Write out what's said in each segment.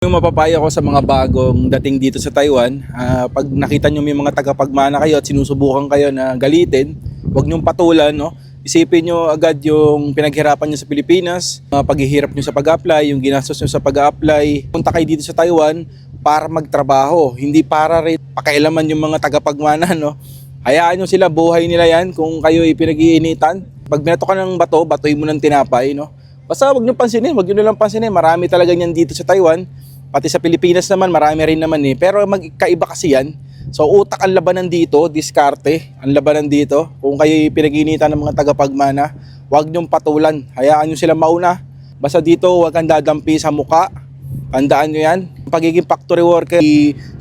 Yung mapapayo ko sa mga bagong dating dito sa Taiwan, pag nakita nyo may mga tagapagmana kayo at sinusubukan kayo na galitin, huwag nyong patulan, no? Isipin nyo agad yung pinaghirapan nyo sa Pilipinas, paghihirap nyo sa pag-apply, yung ginastos nyo sa pag-apply. Punta kayo dito sa Taiwan para magtrabaho, hindi para rin pakialaman yung mga tagapagmana, no? Hayaan nyo sila, buhay nila yan kung kayo pinag-iinitan. Pag binato ka ng bato, batoy mo ng tinapay, no? Basta huwag nyo pansinin, huwag nyo lang pansinin. Marami talaga yan dito sa Taiwan. Pati sa Pilipinas naman, marami rin naman eh. Pero magkaiba kasi yan. So utak ang labanan dito, diskarte ang labanan dito. Kung kayo pinag-iinitan ng mga tagapagmana, huwag nyong patulan. Hayaan nyo sila mauna. Basta dito, huwag kang dadampi sa muka. Tandaan nyo yan. Pagiging factory worker,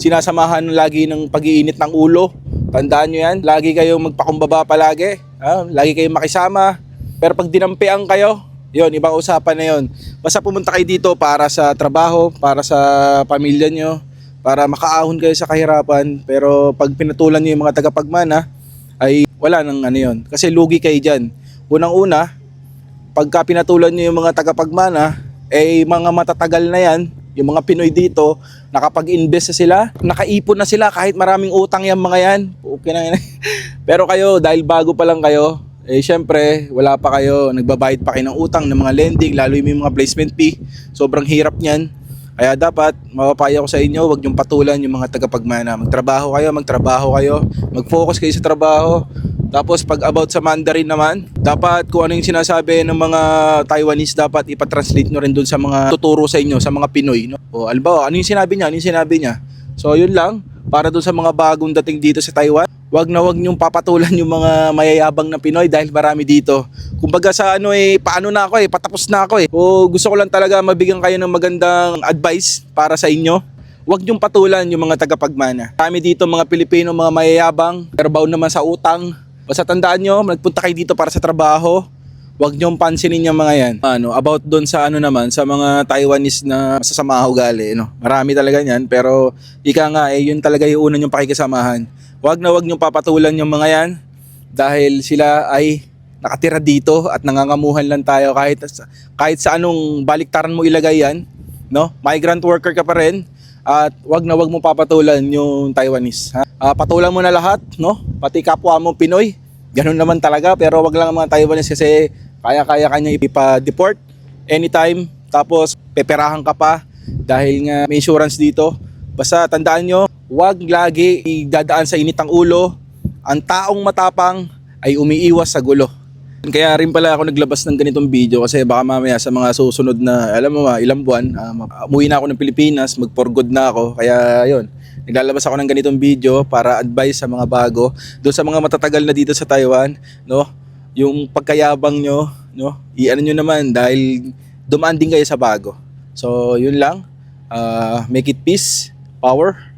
sinasamahan lagi ng pag-iinit ng ulo. Tandaan nyo yan. Lagi kayong magpakumbaba palagi. Lagi kayong makisama. Pero pag dinampian kayo, yun, ibang usapan na yun. Basta pumunta kayo dito para sa trabaho, para sa pamilya nyo, para makaahon kayo sa kahirapan. Pero pag pinatulan nyo yung mga tagapagmana, ay wala nang ano yun. Kasi lugi kayo dyan. Unang-una, pagka pinatulan nyo yung mga tagapagmana, mga matatagal na yan, yung mga Pinoy dito, nakapag-invest na sila, nakaipon na sila kahit maraming utang yung mga yan. Okay na yan. Pero kayo, dahil bago pa lang kayo, syempre, wala pa kayo, nagbabayad pa kayo ng utang ng mga lending, lalo yung mga placement fee. Sobrang hirap niyan. Kaya dapat, mapapayo ko sa inyo, huwag niyong patulan yung mga tagapagmana. Magtrabaho kayo, mag-focus kayo sa trabaho. Tapos pag about sa Mandarin naman, dapat kung ano yung sinasabi ng mga Taiwanese, dapat ipatranslate nyo rin dun sa mga tuturo sa inyo, sa mga Pinoy. No? O alba, ano yung sinabi niya? So yun lang, para dun sa mga bagong dating dito sa Taiwan, wag niyong papatulan yung mga mayayabang na Pinoy dahil marami dito. Kumbaga sa paano na ako patapos na ako O gusto ko lang talaga mabigyan kayo ng magandang advice para sa inyo. Wag niyong patulan yung mga tagapagmana. Marami dito mga Pilipino, mga mayayabang, pero bound naman sa utang. Basta tandaan nyo, nagpunta kayo dito para sa trabaho. Huwag niyong pansinin yung mga yan. About doon sa naman, sa mga Taiwanese na masasama ugali, no? Marami talaga yan, pero ika nga, yun talaga yung una niyong pakikisamahan. Huwag niyong papatulan yung mga yan dahil sila ay nakatira dito at nangangamuhan lang tayo kahit sa anong baliktaran mo ilagay yan, no? Migrant worker ka pa rin at huwag mo papatulan yung Taiwanese. Patulan mo na lahat, no? Pati kapwa mo Pinoy. Ganun naman talaga, pero wag lang ang mga Taiwanese kasi kaya kanya ipa-deport anytime, tapos peperahan ka pa dahil nga may insurance dito. Basta tandaan nyo, wag lagi idadaan sa init ang ulo. Ang taong matapang ay umiiwas sa gulo. Kaya rin pala ako naglabas ng ganitong video kasi baka mamaya sa mga susunod na, alam mo ilang buwan, umuwi na ako ng Pilipinas, mag-for good na ako. Kaya yun, naglalabas ako ng ganitong video para advice sa mga bago, doon sa mga matatagal na dito sa Taiwan, no? Yung pagkayabang nyo, no? Iano nyo naman dahil dumaan din kayo sa bago. So yun lang, make it peace, power.